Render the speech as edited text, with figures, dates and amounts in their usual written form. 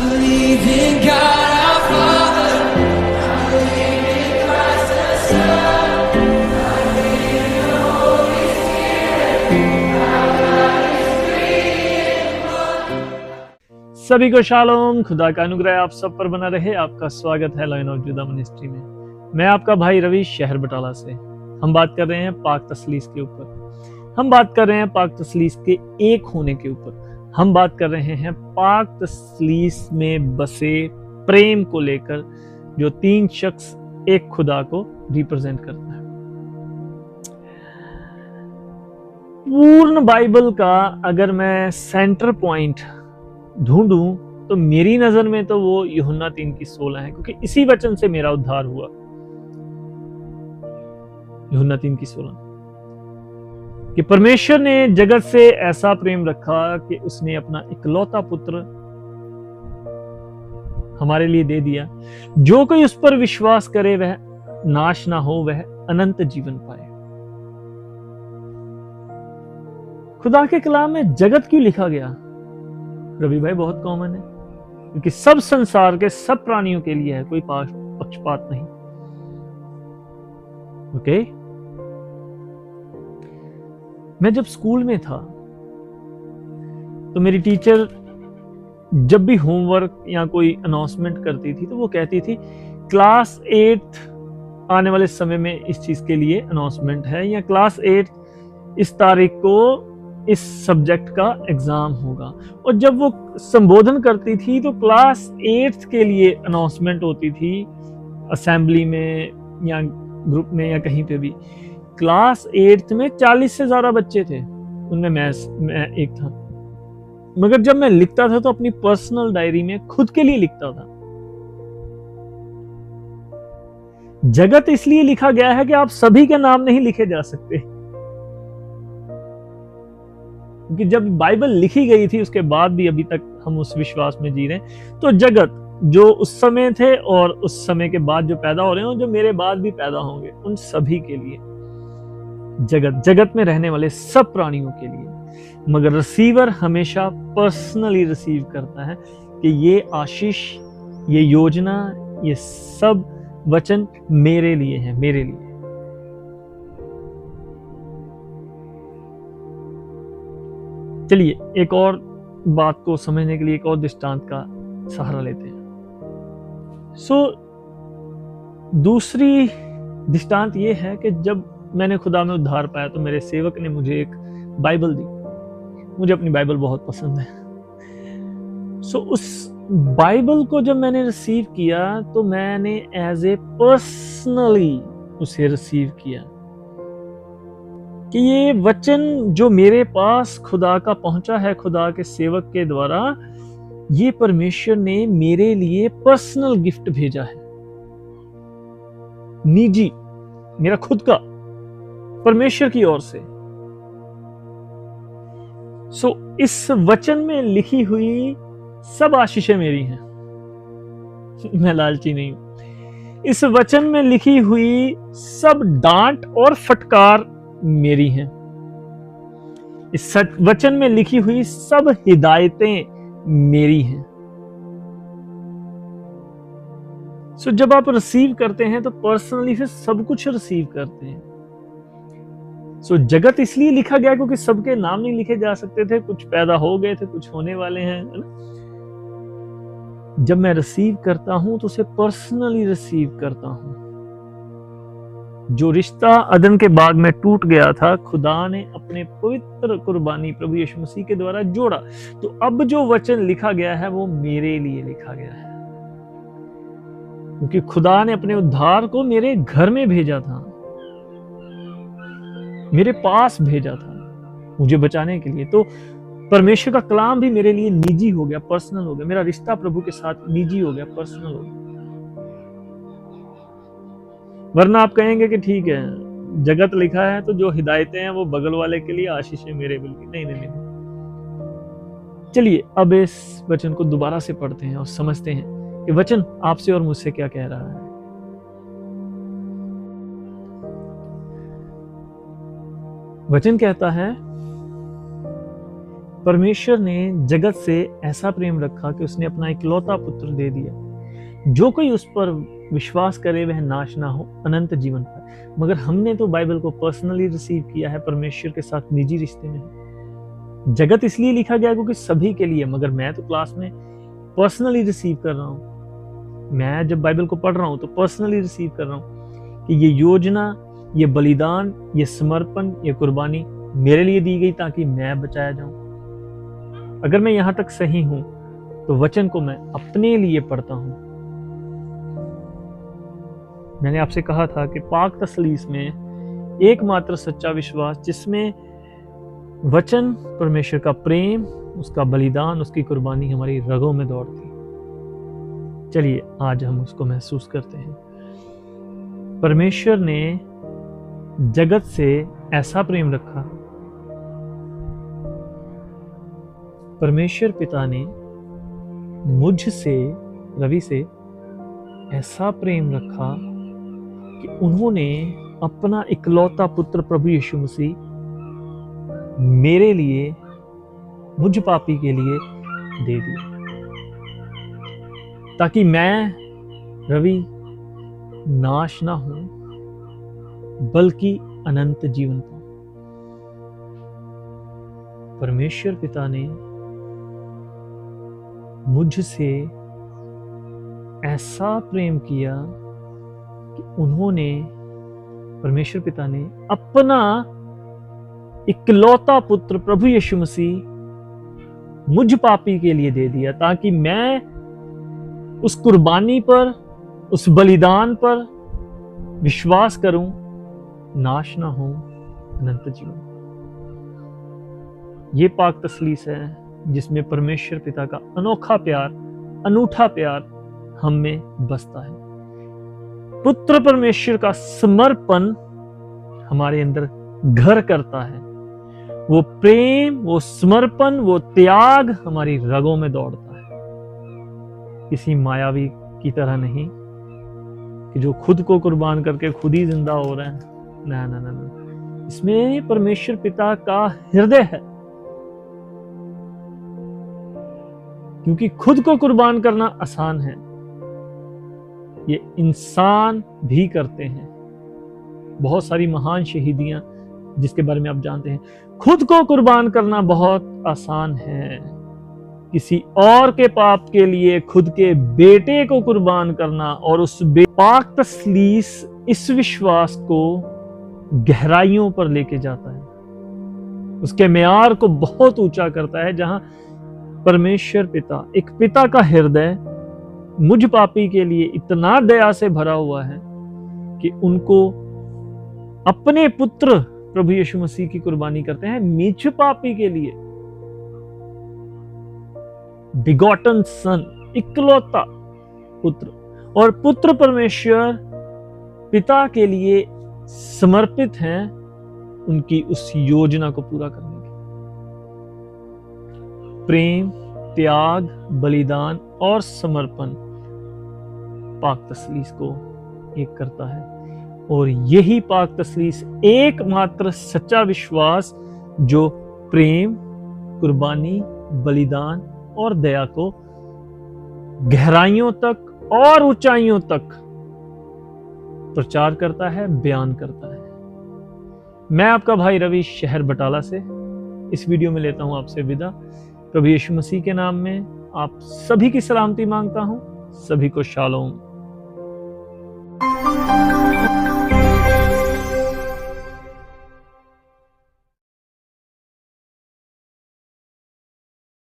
believe in God our Father. I believe in Christ the Son. I believe in the Holy Spirit. God is three. सभी को shalom, खुदा का अनुग्रह आप सब पर बना रहे। आपका स्वागत है लाइन ऑफ जुदा मिनिस्ट्री में। मैं आपका भाई रवि शहर बटाला से। हम बात कर रहे हैं पाक तसलीस के ऊपर। हम बात कर रहे हैं पाक तसलीस के एक होने के ऊपर। हम बात कर रहे हैं पाक तसलीस में बसे प्रेम को लेकर, जो तीन शख्स एक खुदा को रिप्रेजेंट करता है। पूर्ण बाइबल का अगर मैं सेंटर पॉइंट ढूंढूं तो मेरी नजर में तो वो यूहन्ना 3:16 है, क्योंकि इसी वचन से मेरा उद्धार हुआ। यूहन्ना 3:16 कि परमेश्वर ने जगत से ऐसा प्रेम रखा कि उसने अपना इकलौता पुत्र हमारे लिए दे दिया, जो कोई उस पर विश्वास करे वह नाश ना हो, वह अनंत जीवन पाए। खुदा के कलाम में जगत क्यों लिखा गया रवि भाई? बहुत कॉमन है, क्योंकि सब संसार के सब प्राणियों के लिए है, कोई पक्षपात नहीं। ओके, मैं जब स्कूल में था तो मेरी टीचर जब भी होमवर्क या कोई अनाउंसमेंट करती थी तो वो कहती थी क्लास 8 आने वाले समय में इस चीज के लिए अनाउंसमेंट है, या क्लास 8 इस तारीख को इस सब्जेक्ट का एग्जाम होगा। और जब वो संबोधन करती थी तो क्लास 8 के लिए अनाउंसमेंट होती थी असेंबली में या ग्रुप में या कहीं पे भी। क्लास 8 में 40 से ज्यादा बच्चे थे, उनमें मैं एक था। मगर जब मैं लिखता था तो अपनी पर्सनल डायरी में खुद के लिए लिखता था। जगत इसलिए लिखा गया है कि आप सभी के नाम नहीं लिखे जा सकते, क्योंकि जब बाइबल लिखी गई थी उसके बाद भी अभी तक हम उस विश्वास में जी रहे हैं। तो जगत जो उस समय थे और उस समय के बाद जो पैदा हो रहे हैं, जो मेरे बाद भी पैदा होंगे, उन सभी के लिए जगत में रहने वाले सब प्राणियों के लिए। मगर रिसीवर हमेशा पर्सनली रिसीव करता है कि ये आशीष, ये योजना, ये सब वचन मेरे लिए है, मेरे लिए। चलिए एक और बात को समझने के लिए एक और दृष्टांत का सहारा लेते हैं। दूसरी दृष्टांत ये है कि जब मैंने खुदा में उद्धार पाया तो मेरे सेवक ने मुझे एक बाइबल दी। मुझे अपनी बाइबल बहुत पसंद है। उस बाइबल को जब मैंने रिसीव किया तो मैंने एज ए पर्सनली उसे रिसीव किया कि ये वचन जो मेरे पास खुदा का पहुंचा है, खुदा के सेवक के द्वारा, ये परमेश्वर ने मेरे लिए पर्सनल गिफ्ट भेजा है, निजी, मेरा खुद का, परमेश्वर की ओर से। इस वचन में लिखी हुई सब आशीषें मेरी हैं। मैं लालची नहीं हूं। इस वचन में लिखी हुई सब डांट और फटकार मेरी हैं। इस वचन में लिखी हुई सब हिदायतें मेरी हैं। जब आप रिसीव करते हैं तो पर्सनली से सब कुछ रिसीव करते हैं। जगत इसलिए लिखा गया क्योंकि सबके नाम नहीं लिखे जा सकते थे, कुछ पैदा हो गए थे, कुछ होने वाले हैं, है ना? जब मैं रिसीव करता हूं तो उसे पर्सनली रिसीव करता हूं। जो रिश्ता अदन के बाग में टूट गया था, खुदा ने अपने पवित्र कुर्बानी प्रभु यीशु मसीह के द्वारा जोड़ा। तो अब जो वचन लिखा गया है वो मेरे लिए लिखा गया है, क्योंकि खुदा ने अपने उद्धार को मेरे घर में भेजा था, मेरे पास भेजा था मुझे बचाने के लिए। तो परमेश्वर का कलाम भी मेरे लिए निजी हो गया, पर्सनल हो गया। मेरा रिश्ता प्रभु के साथ निजी हो गया, पर्सनल हो गया। वरना आप कहेंगे कि ठीक है, जगत लिखा है तो जो हिदायतें हैं वो बगल वाले के लिए, आशीषें मेरे बिल्कुल नहीं, नहीं, नहीं। चलिए अब इस वचन को दोबारा से पढ़ते हैं और समझते हैं कि वचन आपसे और मुझसे क्या कह रहा है। वचन कहता है परमेश्वर ने जगत से ऐसा प्रेम रखा कि उसने अपना इकलौता पुत्र दे दिया, जो कोई उस पर विश्वास करे वह नाश ना हो, अनंत जीवन पाए। मगर हमने तो बाइबल को पर्सनली रिसीव किया है, परमेश्वर के साथ निजी रिश्ते में है। जगत इसलिए लिखा गया क्योंकि सभी के लिए, मगर मैं तो क्लास में पर्सनली रिसीव कर रहा हूँ। मैं जब बाइबल को पढ़ रहा हूँ तो पर्सनली रिसीव कर रहा हूँ कि ये योजना, ये बलिदान, ये समर्पण, ये कुर्बानी मेरे लिए दी गई ताकि मैं बचाया जाऊं। अगर मैं यहां तक सही हूं तो वचन को मैं अपने लिए पढ़ता हूं। मैंने आपसे कहा था कि पाक तसलीस में एकमात्र सच्चा विश्वास जिसमें वचन, परमेश्वर का प्रेम, उसका बलिदान, उसकी कुर्बानी हमारी रगों में दौड़ती। चलिए आज हम उसको महसूस करते हैं। परमेश्वर ने जगत से ऐसा प्रेम रखा, परमेश्वर पिता ने मुझसे, रवि से ऐसा प्रेम रखा कि उन्होंने अपना इकलौता पुत्र प्रभु यीशु मसीह मेरे लिए, मुझ पापी के लिए दे दिया, ताकि मैं, रवि, नाश ना हो बल्कि अनंत जीवन पाऊं। परमेश्वर पिता ने मुझसे ऐसा प्रेम किया कि उन्होंने, परमेश्वर पिता ने अपना इकलौता पुत्र प्रभु यीशु मसीह मुझ पापी के लिए दे दिया, ताकि मैं उस कुर्बानी पर, उस बलिदान पर विश्वास करूं, नाश ना हो, अनंत जीवन। ये पाक तसलीस है जिसमें परमेश्वर पिता का अनोखा प्यार, अनूठा प्यार हम में बसता है। पुत्र परमेश्वर का समर्पण हमारे अंदर घर करता है। वो प्रेम, वो समर्पण, वो त्याग हमारी रगों में दौड़ता है। किसी मायावी की तरह नहीं कि जो खुद को कुर्बान करके खुद ही जिंदा हो रहे हैं। ना ना ना ना, इसमें परमेश्वर पिता का हृदय है। क्योंकि खुद को कुर्बान करना आसान है, ये इंसान भी करते हैं। बहुत सारी महान शहीदियां जिसके बारे में आप जानते हैं। खुद को कुर्बान करना बहुत आसान है, किसी और के पाप के लिए खुद के बेटे को कुर्बान करना और उस पाक तसलीस इस विश्वास को गहराइयों पर लेके जाता है, उसके मेयार को बहुत ऊंचा करता है। जहां परमेश्वर पिता, एक पिता का हृदय मुझ पापी के लिए इतना दया से भरा हुआ है कि उनको अपने पुत्र प्रभु यीशु मसीह की कुर्बानी करते हैं मुझ पापी के लिए। बिगॉटन सन, इकलौता पुत्र, और पुत्र परमेश्वर पिता के लिए समर्पित हैं उनकी उस योजना को पूरा करने के। प्रेम, त्याग, बलिदान और समर्पण पाक तसलीस को एक करता है। और यही पाक तसलीस एकमात्र सच्चा विश्वास जो प्रेम, कुर्बानी, बलिदान और दया को गहराइयों तक और ऊंचाइयों तक प्रचार करता है, बयान करता है। मैं आपका भाई रवि शहर बटाला से इस वीडियो में लेता हूं आपसे विदा। प्रभु यीशु मसीह के नाम में आप सभी की सलामती मांगता हूं। सभी को शालोम।